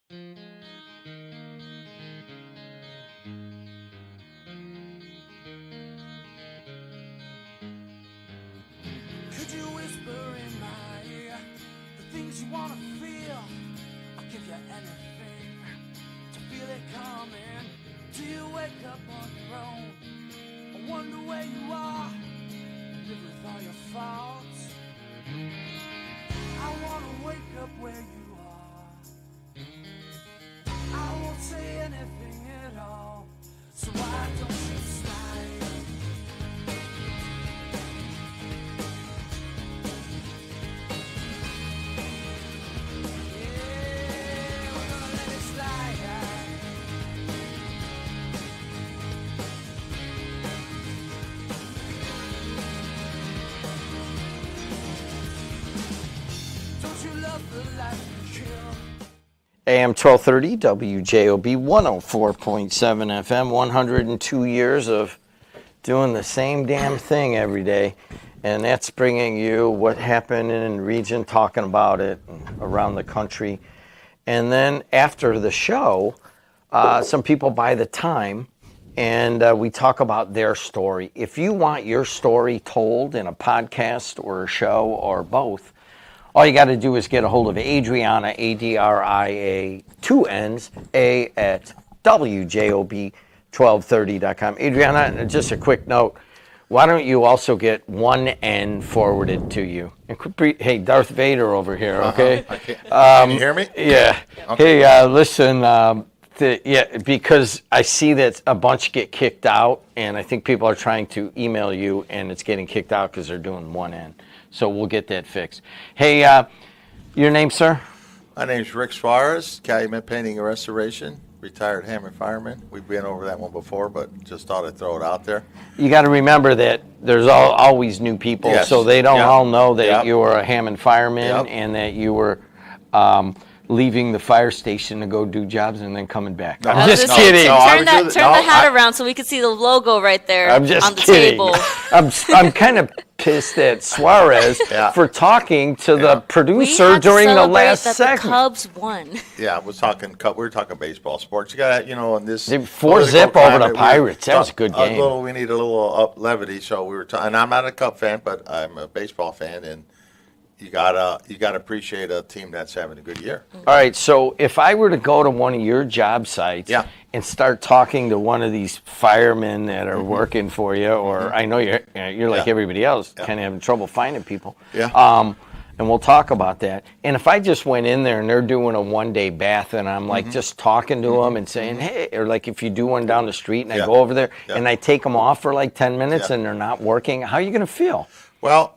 Could you whisper in my ear the things you wanna feel? I'll give you anything to feel it coming. Do you wake up on your own? I wonder where you are. Live with all your faults. I wanna wake up where you are. I won't say anything at all. So why don't you slide? AM 1230, WJOB 104.7 FM, 102 years of doing the same damn thing every day. And that's bringing you what happened in the region, talking about it around the country. And then after the show, some people buy the time and we talk about their story. If you want your story told in a podcast or a show or both, all you got to do is get a hold of Adriana, A-D-R-I-A, 2 N's, A at WJOB1230.com. Adriana, just a quick note. Why don't you also get 1 N forwarded to you? Hey, Darth Vader over here, okay? Can you hear me? Yeah. Okay. Hey, listen, because I see that a bunch get kicked out, and I think people are trying to email you, and it's getting kicked out because they're doing 1 N. So we'll get that fixed. Hey, your name, sir? My name's Rick Suarez, Calumet Painting and Restoration, retired hammer fireman. We've been over that one before, but just thought I'd throw it out there. You got to remember that there's always new people, Yes. so they don't Yep. all know that Yep. you were a Hammond fireman Yep. and that you were leaving the fire station to go do jobs and then coming back. No, I'm just no, kidding. no, I Turn would that, do that. turn No, the hat I- around so we can see the logo right there I'm just on the kidding. table. I'm kind of pissed at Suarez Yeah. for talking to the Yeah. We producer had to during the celebrate last that segment. the Cubs won. Yeah, we were talking baseball, sports. You got, in this 4-0 political over the climate, Pirates. That was a good game. We need a little levity, so we were talking. And I'm not a Cub fan, but I'm a baseball fan, and you gotta appreciate a team that's having a good year. All right, so if I were to go to one of your job sites Yeah. and start talking to one of these firemen that are working for you, or I know you're like Yeah. everybody else, Yeah. kind of having trouble finding people. Yeah. And we'll talk about that. And if I just went in there and they're doing a one-day bath and I'm like just talking to them and saying, hey, or like if you do one down the street and I Yeah. go over there Yeah. and I take them off for like 10 minutes Yeah. and they're not working, how are you going to feel? Well,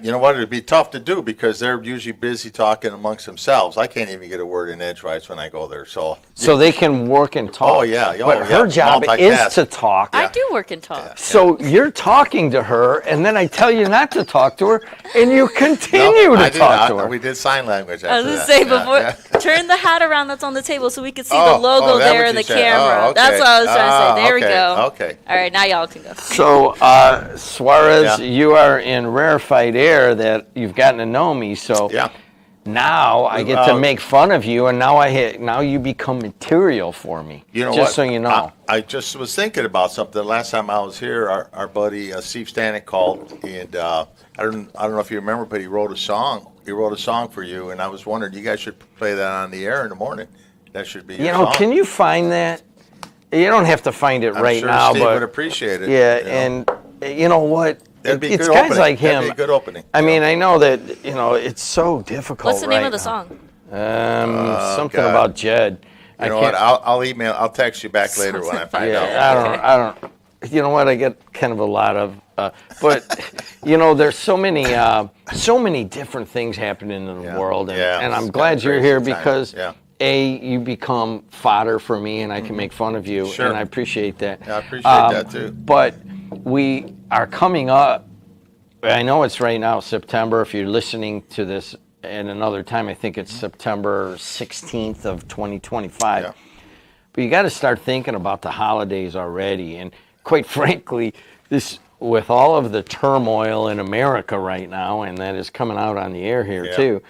you know what? It'd be tough to do because they're usually busy talking amongst themselves. I can't even get a word in edgewise when I go there. So They can work and talk. Oh, yeah. Oh, But her yeah. job is Multitask. to talk. I do work and talk. So you're talking to her, and then I tell you not to talk to her, and you continue I to did talk not. to her. We did sign language I after was that. going to say, Yeah, before, yeah. turn the hat around that's on the table so we can see Oh, the logo oh, that there what in the you said. camera. Oh, okay. That's what I was trying to say. There we okay, go. okay. All right, now y'all can go. So, Suarez, Yeah. you are in rarefied air that you've gotten to know me. So Yeah. now I get to make fun of you, and now you become material for me. You know just what? so you know. I just was thinking about something. Last time I was here, our buddy Steve Stanek called, and I don't know if you remember, but he wrote a song. He wrote a song for you, and I was wondering, you guys should play that on the air in the morning. That should be your song. Can you find that? You don't have to find it I'm right sure now, Steve but would appreciate it. yeah, you know? and you know what? That'd be a It's good guys opening. like him. That'd be a good opening. I mean, I know that it's so difficult. What's the name right of the now. song? Something God. about Jed. You know what? I'll text you back later when I find out. Yeah, I don't. You know what? I get kind of a lot of, but there's so many different things happening in the Yeah. world, and, Yeah, and I'm it's glad kinda you're crazy here times. because Yeah. you become fodder for me, and I can make fun of you, Sure. and I appreciate that. Yeah, I appreciate that too. But we are coming up. I know it's right now, September. If you're listening to this at another time, I think it's September 16th of 2025. Yeah. But you got to start thinking about the holidays already. And quite frankly, this with all of the turmoil in America right now, and that is coming out on the air here too,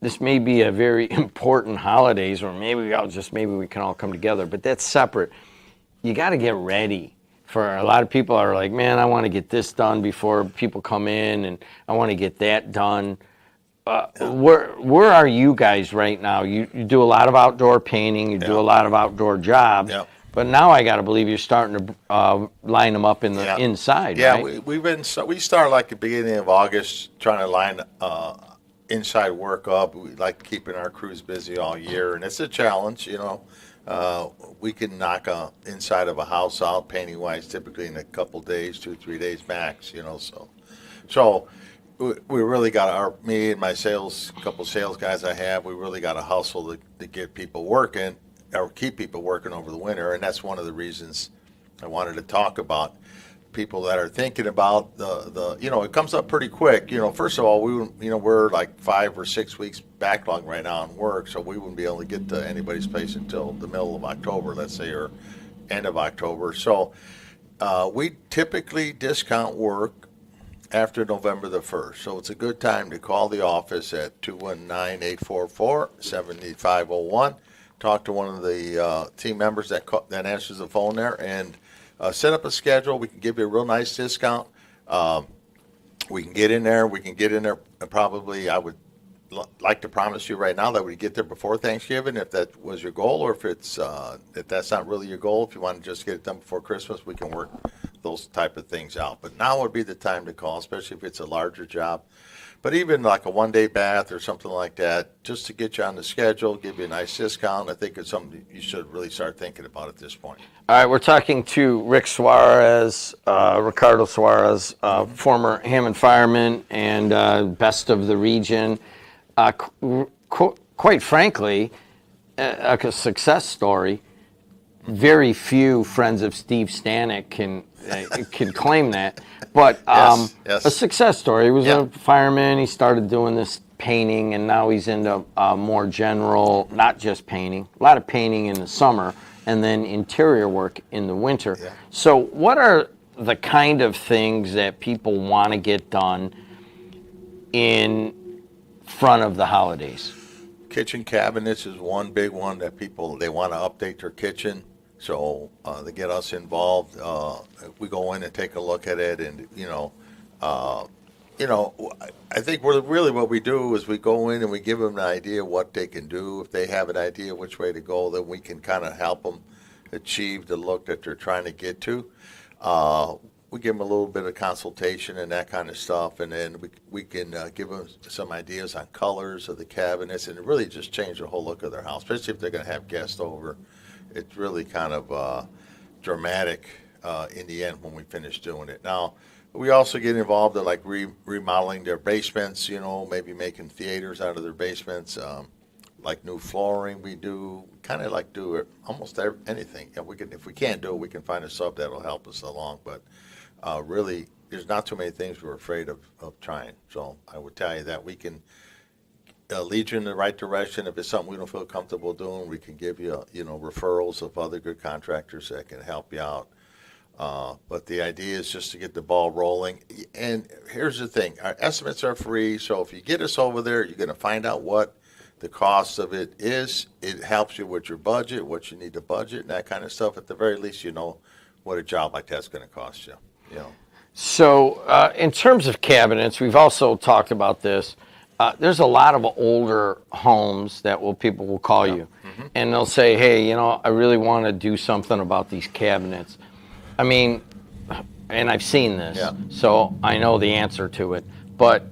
this may be a very important holidays, or maybe we can all come together, but that's separate. You got to get ready. For a lot of people are like, man, I want to get this done before people come in, and I want to get that done. Where are you guys right now? You do a lot of outdoor painting, you do a lot of outdoor jobs, but now I got to believe you're starting to line them up in the inside, right? We started like the beginning of August trying to line inside work up. We like keeping our crews busy all year, and it's a challenge, you know. We can knock inside of a house out painting wise typically in a couple days, 2-3 days max, you know. So we really got me and my couple sales guys I have. We really got to hustle to get people working or keep people working over the winter, and that's one of the reasons I wanted to talk about people that are thinking about the you know, it comes up pretty quick. You know, first of all, we're like 5 or 6 weeks backlog right now on work, so we wouldn't be able to get to anybody's place until the middle of October, let's say, or end of October. So we typically discount work after November the 1st. So it's a good time to call the office at 219-844-7501. Talk to one of the team members that answers the phone there, and set up a schedule. We can give you a real nice discount. We can get in there. Probably, I would like to promise you right now that we get there before Thanksgiving, if that was your goal, or if that's not really your goal. If you want to just get it done before Christmas, we can work those type of things out. But now would be the time to call, especially if it's a larger job. But even like a one-day bath or something like that, just to get you on the schedule, give you a nice discount, I think it's something you should really start thinking about at this point. All right, we're talking to Rick Suarez, Ricardo Suarez, former Hammond fireman and best of the region. Quite frankly, a success story. Very few friends of Steve Stanek can claim that, but yes. A success story. He was a fireman. He started doing this painting, and now he's into more general, not just painting. A lot of painting in the summer, and then interior work in the winter. Yeah. So, what are the kind of things that people want to get done in front of the holidays? Kitchen cabinets is one big one that they want to update their kitchen. So they get us involved. We go in and take a look at it, and I think what we do is we go in and we give them an idea of what they can do. If they have an idea which way to go, then we can kind of help them achieve the look that they're trying to get to. We give them a little bit of consultation and that kind of stuff, and then we can give them some ideas on colors of the cabinets, and really just change the whole look of their house, especially if they're going to have guests over. It's really kind of dramatic in the end when we finish doing it. Now, we also get involved in like remodeling their basements, maybe making theaters out of their basements, like new flooring. We do kind of like do almost anything. And if we can't do it, we can find a sub that'll help us along. But really, there's not too many things we're afraid of trying. So I would tell you that we can lead you in the right direction. If it's something we don't feel comfortable doing, we can give you, referrals of other good contractors that can help you out. But the idea is just to get the ball rolling. And here's the thing. Our estimates are free, so if you get us over there, you're going to find out what the cost of it is. It helps you with your budget, what you need to budget, and that kind of stuff. At the very least, you know what a job like that's going to cost you. So in terms of cabinets, we've also talked about this. There's a lot of older homes that people will call you, and they'll say, hey, I really want to do something about these cabinets. I mean, and I've seen this, so I know the answer to it. But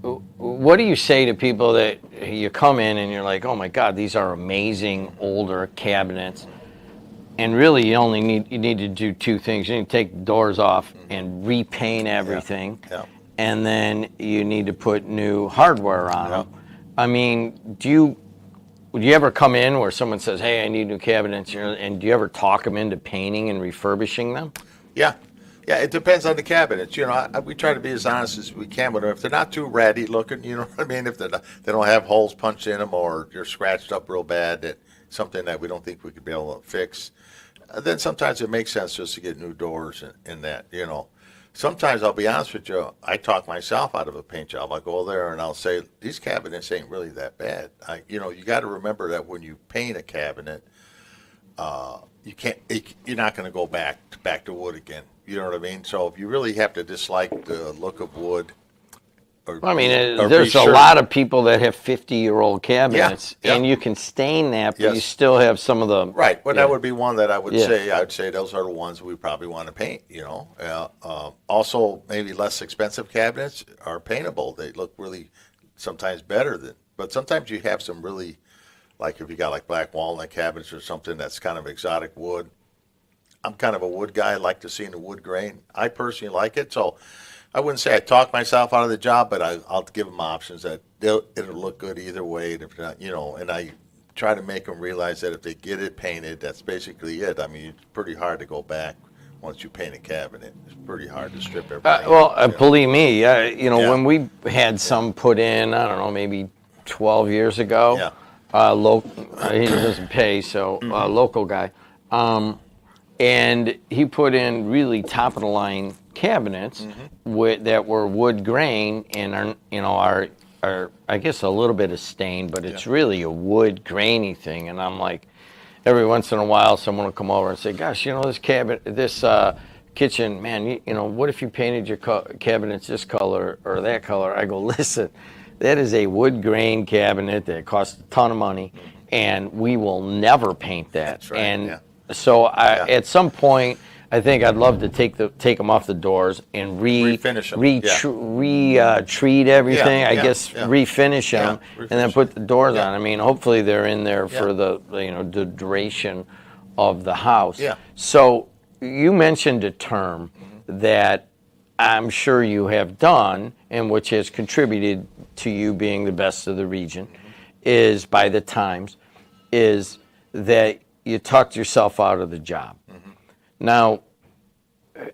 what do you say to people that you come in and you're like, oh my God, these are amazing older cabinets, and really you need to do two things. You need to take the doors off and repaint everything. And then you need to put new hardware on them. I mean, would you ever come in where someone says, hey, I need new cabinets, and do you ever talk them into painting and refurbishing them? Yeah, it depends on the cabinets. We try to be as honest as we can, but if they're not too ratty looking, you know what I mean? If they don't have holes punched in them, or they're scratched up real bad, something that we don't think we could be able to fix, then sometimes it makes sense just to get new doors and that, sometimes I'll be honest with you, I talk myself out of a paint job. I'll go there and I'll say, these cabinets ain't really that bad. You got to remember that when you paint a cabinet, you're not going to go back to wood again. You know what I mean? So if you really have to dislike the look of wood, I mean, there's a lot of people that have 50-year-old cabinets, Yeah. and you can stain that, but you Yes. still have some of the... Right, but Yeah. that would be one that I would Yeah. say. I would say those are the ones we probably want to paint. Also, maybe less expensive cabinets are paintable. They look really sometimes better than. But sometimes you have some really, like if you got like black walnut cabinets or something that's kind of exotic wood. I'm kind of a wood guy. I like to see in the wood grain. I personally like it, so I wouldn't say I talk myself out of the job, but I'll give them options that it'll look good either way. And if not, and I try to make them realize that if they get it painted, that's basically it. I mean, it's pretty hard to go back once you paint a cabinet. It's pretty hard to strip everything. Believe me, Yeah. when we had some put in, I don't know, maybe 12 years ago, he doesn't pay, so local guy, and he put in really top-of-the-line cabinets that were wood grain and are I guess a little bit of stain, but it's really a wood grainy thing. And I'm like, every once in a while, someone will come over and say, "Gosh, this kitchen, man, what if you painted your cabinets this color or that color?" I go, "Listen, that is a wood grain cabinet that costs a ton of money, and we will never paint that." That's right, And so at some point, I think I'd love to take them off the doors and refinish them, treat everything. Refinish them, refinish and then put the doors Yeah. on. I mean, hopefully they're in there for the duration of the house. Yeah. So you mentioned a term that I'm sure you have done, and which has contributed to you being the best of the region, is by the times, is that you talked yourself out of the job. Now,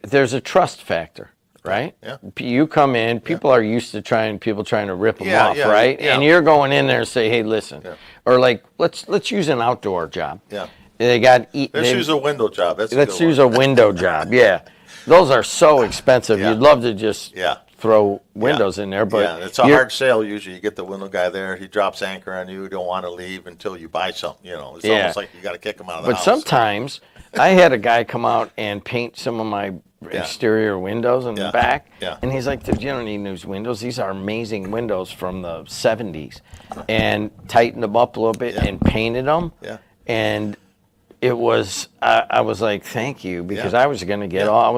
there's a trust factor, right? Yeah. You come in, people are used to people trying to rip them off, yeah, right? yeah. And you're going in there and say, "Hey, listen," or like, let's use an outdoor job. Yeah. Let's use a window job. Let's use a window job. Yeah, those are so expensive. Yeah. You'd love to just Yeah. throw windows in there, but it's a hard sale usually. You get the window guy there, he drops anchor on you, don't want to leave until you buy something. It's almost like you got to kick him out of the house. But sometimes I had a guy come out and paint some of my exterior windows in the back, and he's like, "Dude, you don't need new windows. These are amazing windows from the 70s," and tightened them up a little bit and painted them. Yeah. And it was I was like, "Thank you," because I was going to get I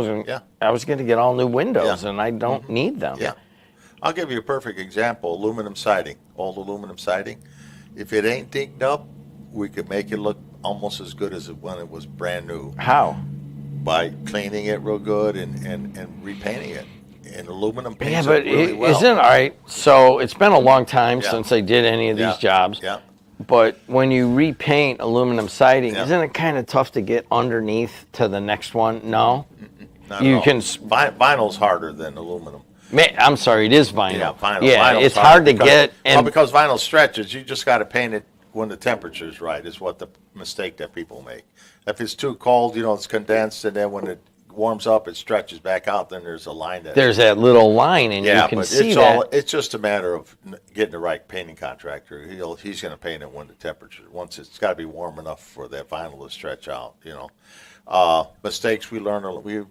was going to get all new windows, and I don't need them. Yeah. I'll give you a perfect example. Aluminum siding, old aluminum siding. If it ain't dinked up, we could make it look almost as good as when it was brand new. How? By cleaning it real good and repainting it. And aluminum Yeah, paints but it really well. isn't all right. So it's been a long time since I did any of these jobs. Yeah. But when you repaint aluminum siding, Yeah. isn't it kind of tough to get underneath to the next one? No? Not You at all. can Vinyl's harder than aluminum. I'm sorry, it is vinyl. Yeah, vinyl. Yeah, Vinyl's it's hard to get. And because vinyl stretches, you just got to paint it when the temperature's right, is what the mistake that people make. If it's too cold, it's condensed, and then when it warms up, it stretches back out, then there's a line that... there's that little line, and you can but see that. it's just a matter of getting the right painting contractor. He's going to paint it when the temperature... Once it's got to be warm enough for that vinyl to stretch out, Mistakes we learn, we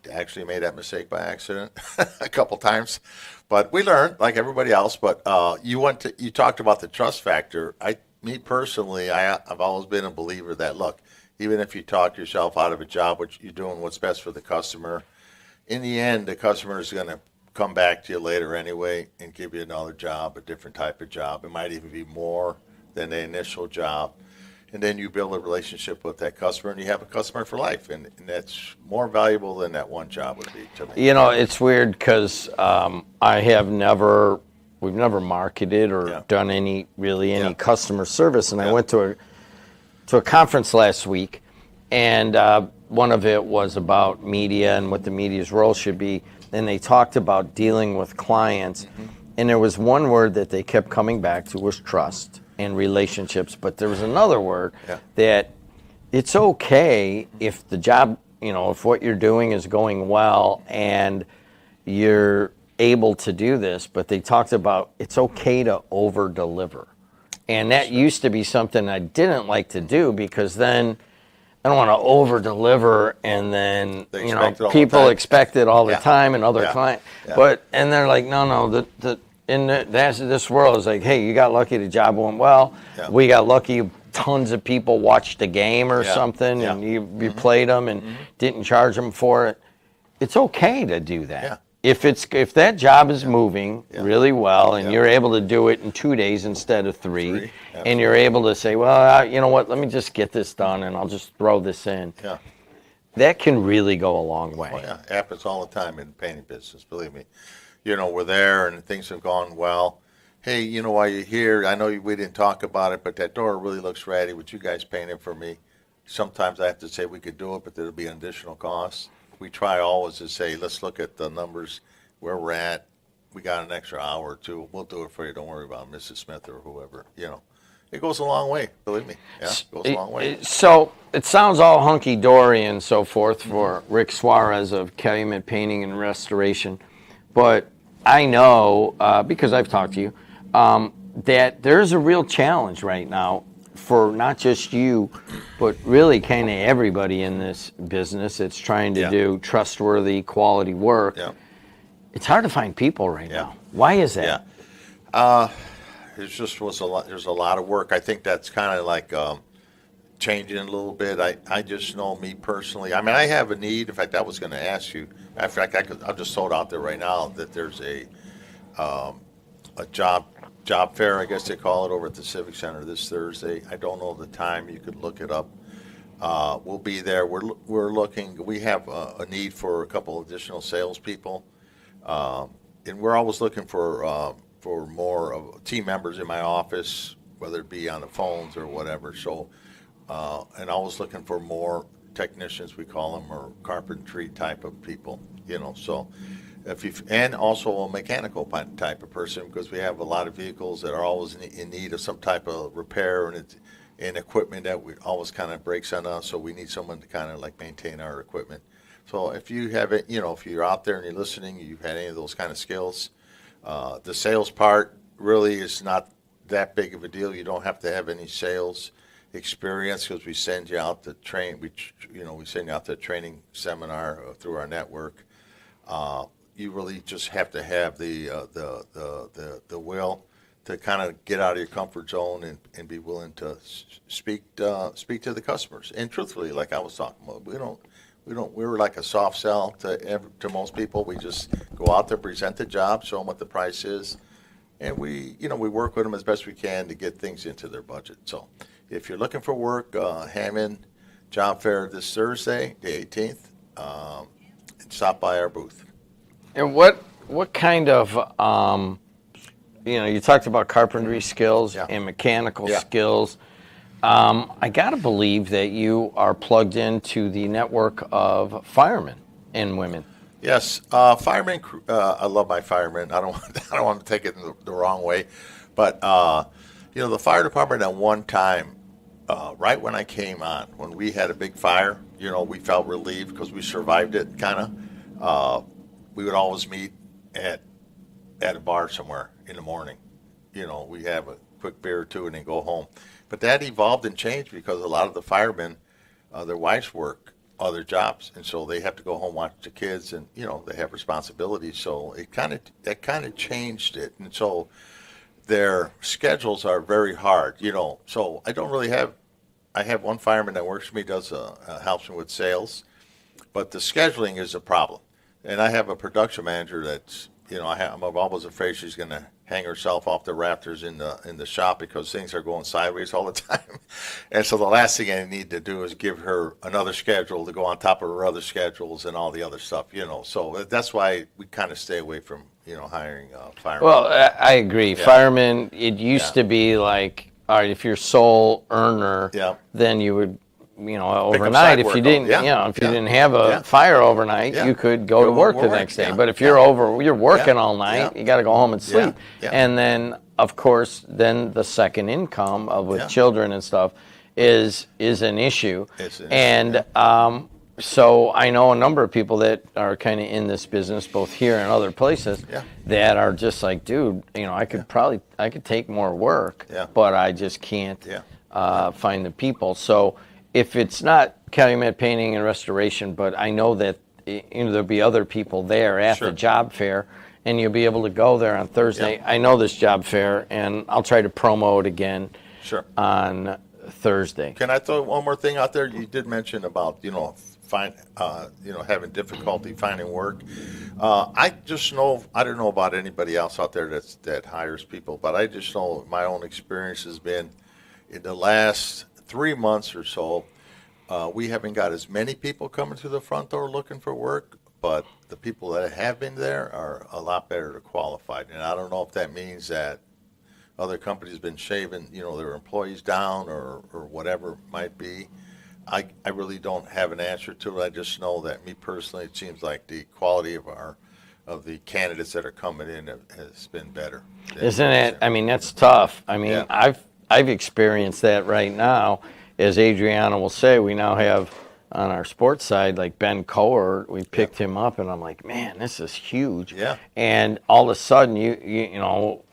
actually made that mistake by accident a couple times, but we learned like everybody else. But you talked about the trust factor. Me personally, I've always been a believer that, look, even if you talk yourself out of a job, which you're doing what's best for the customer, in the end, the customer is going to come back to you later anyway and give you another job, a different type of job. It might even be more than the initial job. And then you build a relationship with that customer, and you have a customer for life, and that's more valuable than that one job would be to me. It's weird because we've never marketed or done any customer service, and I went to a conference last week, and one of it was about media and what the media's role should be, and they talked about dealing with clients, and there was one word that they kept coming back to was trust and relationships, but there was another word that it's okay if the job if what you're doing is going well and you're able to do this, but they talked about it's okay to over deliver. And that used to be something I didn't like to do, because then I don't want to over deliver, and then people expect it all the time, and other clients. But and they're like, no, this world is like, hey, you got lucky, the job went well. We got lucky, tons of people watched the game or something, and you played them and didn't charge them for it. It's okay to do that. Yeah. If that job is moving really well, and you're able to do it in 2 days instead of three, and you're able to say, well, you know what, let me just get this done and I'll just throw this in. Yeah. That can really go a long way. Oh, yeah, it happens all the time in the painting business, believe me. We're there and things have gone well. Hey, while you're here, I know we didn't talk about it, but that door really looks ratty. Would you guys paint it for me? Sometimes I have to say we could do it, but there'll be an additional cost. We try always to say, let's look at the numbers where we're at. We got an extra hour or two. We'll do it for you. Don't worry about it, Mrs. Smith or whoever. It goes a long way, believe me. Yeah, it goes a long way. So it sounds all hunky-dory and so forth for Rick Suarez of Calumet Painting and Restoration. But I know, because I've talked to you, that there's a real challenge right now for not just you, but really kind of everybody in this business that's trying to do trustworthy, quality work. Yeah. It's hard to find people right now. Why is that? There's a lot of work. I think that's kind of like changing a little bit. I just know, me personally, I mean, I have a need. In fact, I was going to ask you. In fact, I'll just throw it out there right now that there's a job fair, I guess they call it, over at the Civic Center this Thursday. I don't know the time. You could look it up. We'll be there. We're looking. We have a need for a couple additional salespeople, and we're always looking for more of team members in my office, whether it be on the phones or whatever. So, and always looking for more technicians, we call them, or carpentry type of people. So. And also a mechanical type of person, because we have a lot of vehicles that are always in need of some type of repair and equipment that always kind of breaks on us. So we need someone to kind of like maintain our equipment. So if you have it, if you're out there and you're listening, you've had any of those kind of skills, the sales part really is not that big of a deal. You don't have to have any sales experience, because we send you out to train. We send you out to a training seminar through our network. You really just have to have the will to kind of get out of your comfort zone and be willing to speak to the customers. And truthfully, like I was talking about, we're like a soft sell to most people. We just go out there, present the job, show them what the price is, and we work with them as best we can to get things into their budget. So if you're looking for work, Hammond Job Fair this Thursday, the 18th, stop by our booth. And what kind of, you talked about carpentry skills and mechanical skills. I got to believe that you are plugged into the network of firemen and women. Yes, firemen. I love my firemen. I don't want to take it in the wrong way, but the fire department at one time, right when I came on, when we had a big fire, we felt relieved because we survived it, kind of. We would always meet at a bar somewhere in the morning. We have a quick beer or two and then go home. But that evolved and changed because a lot of the firemen, their wives work other jobs, and so they have to go home, watch the kids, and they have responsibilities. So that kind of changed it, and so their schedules are very hard. So I don't really have. I have one fireman that works for me, helps me with sales, but the scheduling is a problem. And I have a production manager that's, I'm always afraid she's going to hang herself off the rafters in the shop because things are going sideways all the time. And so the last thing I need to do is give her another schedule to go on top of her other schedules and all the other stuff, So that's why we kind of stay away from, hiring firemen. Well, I agree. Yeah. Firemen, it used to be like, all right, if you're sole earner, then you would, overnight, if you didn't, if you didn't have a fire overnight, you could go to work the next day. But if you're working all night, you got to go home and sleep. And then, of course, then the second income with children and stuff is an issue. So I know a number of people that are kind of in this business, both here and other places, Yeah. that are just like, dude, I could I could take more work, Yeah. but I just can't Yeah. find the people. So if it's not Calumet Painting and Restoration, but I know that there'll be other people there at Sure. the job fair, and you'll be able to go there on Thursday. Yeah. I know this job fair, and I'll try to promo it again Sure. on Thursday. Can I throw one more thing out there? You did mention about having difficulty finding work. I just know, I don't know about anybody else out there that hires people, but I just know my own experience has been in the last 3 months or so. We haven't got as many people coming to the front door looking for work, but the people that have been there are a lot better qualified. And I don't know if that means that other companies have been shaving, their employees down or whatever it might be. I really don't have an answer to it. I just know that me personally, it seems like the quality of the candidates that are coming in has been better. Isn't it? I mean, that's tough. I mean, Yeah. I've experienced that right now. As Adriana will say, we now have on our sports side, like Ben Coer, we picked him up, and I'm like, man, this is huge. Yeah. And all of a sudden,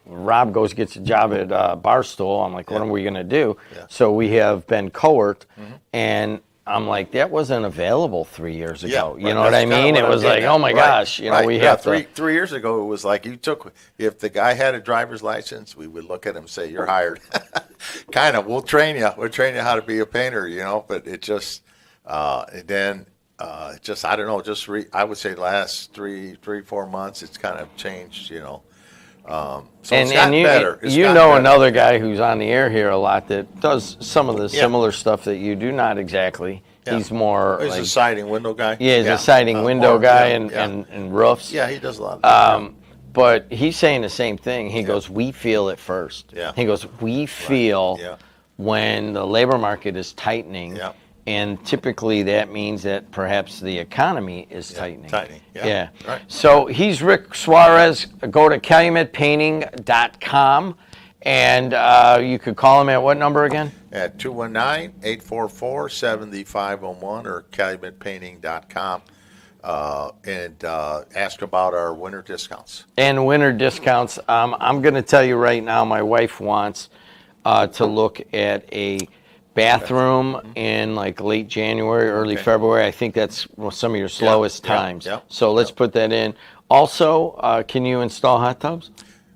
Rob gets a job at Barstool. I'm like, what are we going to do? Yeah. So we have Ben Coert, and I'm like, that wasn't available 3 years ago. Yeah, You know what I that's kinda mean? what It I'm was like, getting oh at. my Right, gosh, right. we Yeah, have three to. 3 years ago, it was like if the guy had a driver's license, we would look at him and say, you're hired. Kind of, we'll train you how to be a painter, but it just, I don't know, I would say the last 4 months, it's kind of changed, So it's gotten better. It's gotten better. Another guy who's on the air here a lot that does some of the similar stuff that you do, not exactly. Yeah. He's more He's like, a siding window guy. he's a siding window or- guy yeah, and roofs. Yeah, he does a lot of But he's saying the same thing. He goes, we feel it first. Yeah. He goes, we feel Yeah. when the labor market is tightening. Yeah. And typically that means that perhaps the economy is tightening. tightening, yeah. Right. So he's Rick Suarez. Go to calumetpainting.com, and you could call him at what number again? At 219-844-7501 or calumetpainting.com. And ask about our winter discounts. And winter discounts. I'm going to tell you right now, my wife wants to look at a bathroom in like late January, early February. I think that's some of your slowest times. yeah, So let's put that in. Also, can you install hot tubs?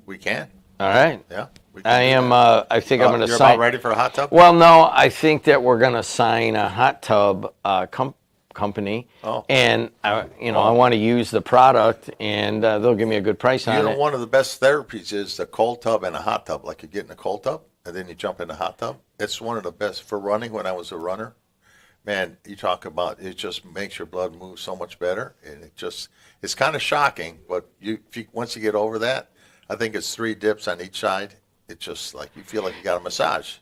We can. All right. Yeah. We can I do am. that. I think I'm going to You're sign. about ready for a hot tub? Well, no, I think that we're going to sign a hot tub company, Oh. and I want to use the product, and they'll give me a good price on it. One of the best therapies is the cold tub and a hot tub. Like you get in a cold tub and then you jump in the hot tub. It's one of the best for running. When I was a runner, man, you talk about it just makes your blood move so much better, and it's kind of shocking. But once you get over that, I think it's 3 dips on each side. It's just like you feel like you got a massage,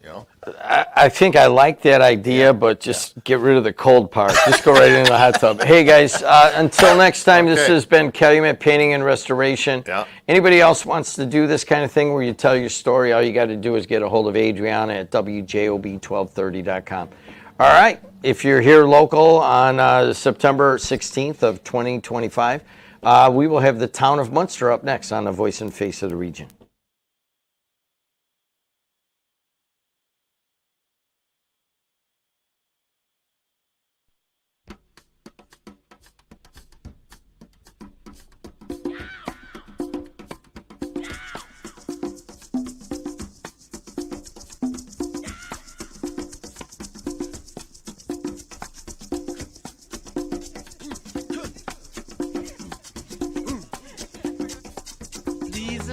I think I like that idea, but just get rid of the cold part. Just go right into the hot tub. Hey, guys, until next time, this Okay. has been Calumet Painting and Restoration. Yeah. Anybody else wants to do this kind of thing where you tell your story, all you got to do is get a hold of Adriana at wjob1230.com. All right. If you're here local on September 16th of 2025, we will have the town of Munster up next on the Voice and Face of the Region. These